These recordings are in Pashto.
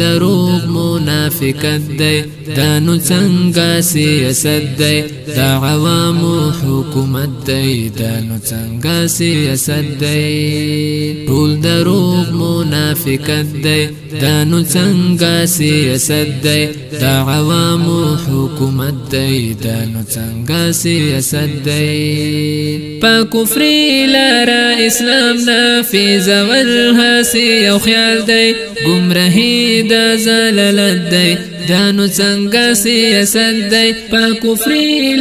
دروغ منافقت دی دا نو څنګه سیاست دی دا عوامو حکومت دی دا نو څنګه سیاست دی ټول دروغ منافقت دی دا نو څنګه سیاست دی دا عوامو حکومت دی دا نو څنګه سیاست دی په کفر لارا اسلام نافذ والهاسی او خیال دی گمراهی دا زلالت دی دا نو څنګه سیاست دی په کفر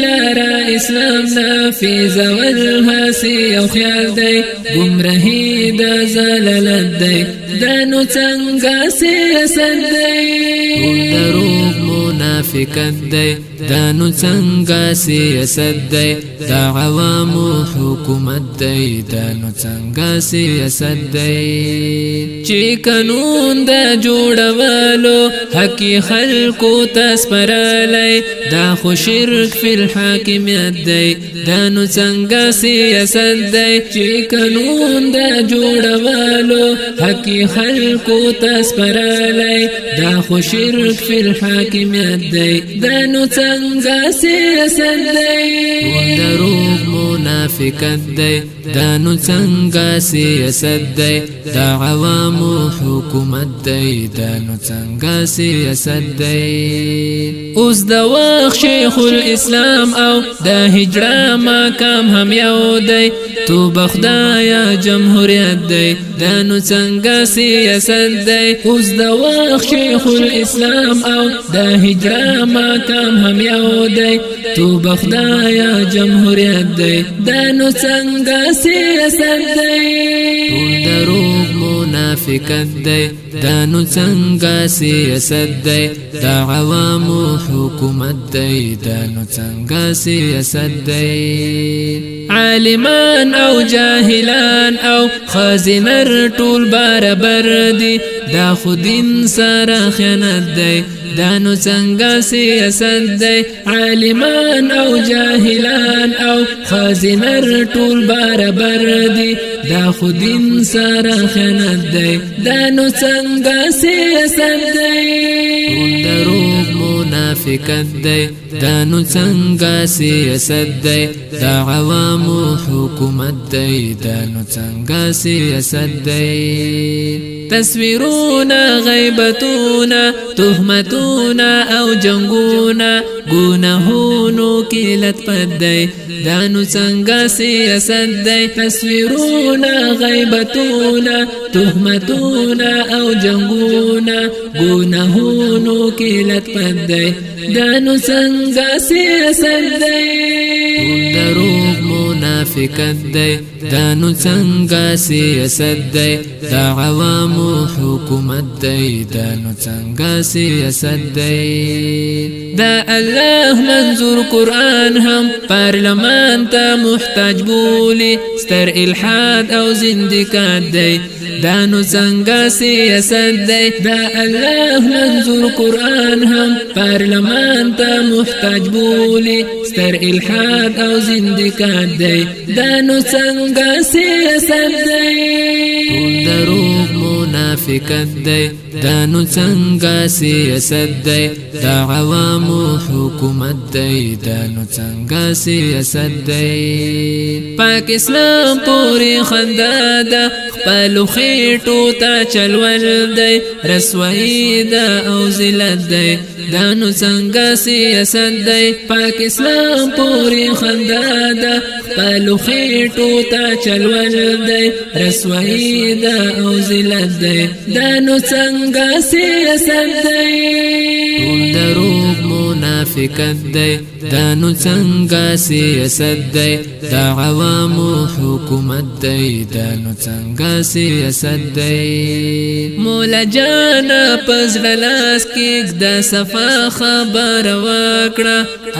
لارا اسلام نافذ والهاسی او خیال دی گمراهی دا زلالت دی دا نو څنګه سیاست دی دروغ منافقت دی دا نو څنګه سیاست دی دا عوامو حکومت دی دا نو څنګه سیاست دی چې قانون دا جوړولو حق خلکو ته سپارلی دا خو شرک فی الحاکمیت دی دا نو څنګه سیاست دی چې قانون دا جوړولو حق خلکو ته سپارلی دا خو شرک فی الحاکمیت دی دا نو څنګه سیاست دی دروغ منافقت دی دا نو څنګه سیاست دی دا عوامو حکومت دی دا نو څنګه سیاست دی اوس د وخت شیخ الاسلام او د هجرا مقام هم یو دی توبه خدایا جمهوریت دی دا نو څنګه سیاست دی اوس د وخت شیخ الاسلام او د هجرا مقام هم یو دی توبه خدایا جمهوریت دی دا نو څنګه سیاست دی دروغ منافقت دی دا نو څنګه سیاست دی دا عوامو حکومت دی دا نو څنګه سیاست دی عالمان او جاهلان او خازنر ټول برابر دي دا خودین سره خیانت دی دا نو څنګه سیاست دی عالمان او جاهلان او خازنر ټول برابر دي دا خودین سره خیانت دی دا نو څنګه سیاست دی دروغ منافقت دی دا نو څنګه سیاست دی دا عوامو حکومت دی دا نو څنګه سیاست دی تصویرونه غیبتونه تهمتونه او جنگونه گناهونو کې لطفت دی دا نو څنګه سیاست دی تصویرونه غیبتونه تهمتونه او جنگونه گناهونو کې لطفت دی دا نو څنګه سیاست دی دروغ منافقت دی دا نو څنګه سیاست دی دا عوامو حکومت دی دا نو څنګه سیاست دی دا الله منظور قرآن هم پارلمان ته محتاج بولی ستر الحاد او زندکات دی دا نو څنګه سیاست دی دا الله منظور قرآن هم پارلمان ته محتاج بولی ستر الحاد او زندکات دی دا نو څنګه سیاست دی دروغ منافقت دی دا نو څنګه سیاست دی دا عوامو حکومت دی دا نو څنګه سیاست دی پاک اسلام پوری خندا دا خپلو خېټو ته چلول دی رسوایی دا او ذلت دی دا نو څنګه سیاست دی پاک اسلام پوری خندا دا خپلو خېټو ته چلول دی رسوایی دا او ذلت دی دا نو څنګه سیاست دی دروغ منافقت دی دا نو څنګه سیاست دی دا عوامو حکومت دی دا نو څنګه سیاست دی مولا جان پزړه لاس کې د صفا خبر وکړه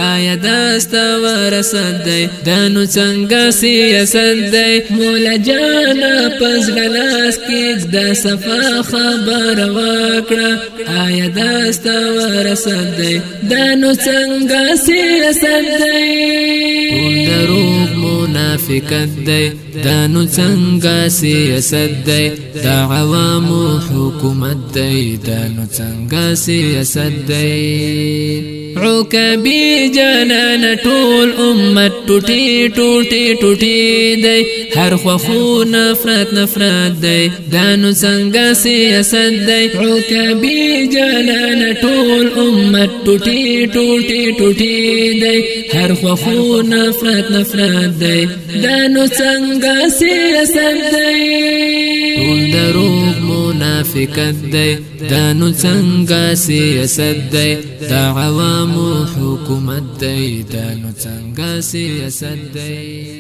آیا داستا ورسد دی دا نو څنګه سیاست دی مولا جان پزړه لاس کې د صفا خبر وکړه آیا داستا ورسد دی دا نو څنګه سیاست دی دروغ منافقت دی دا نو څنګه سیاست دی دا عوامو حکومت دی دا نو څنګه سیاست دی عقبی جانان ټول امت ټوټي ټوټي ټوټي دی هر خو نفرت نفرت دی دا نو څنګه سیاست دی عقبی جانان ټول امت ټوټي ټوټي ټوټي دی هر خو نفرت نفرت دی دا نو څنګه سیاست دی ټول دروغ منافقت دی دا نو څنګه سیاست دی دا عوامو حکومت دی دا نو څنګه سیاست دی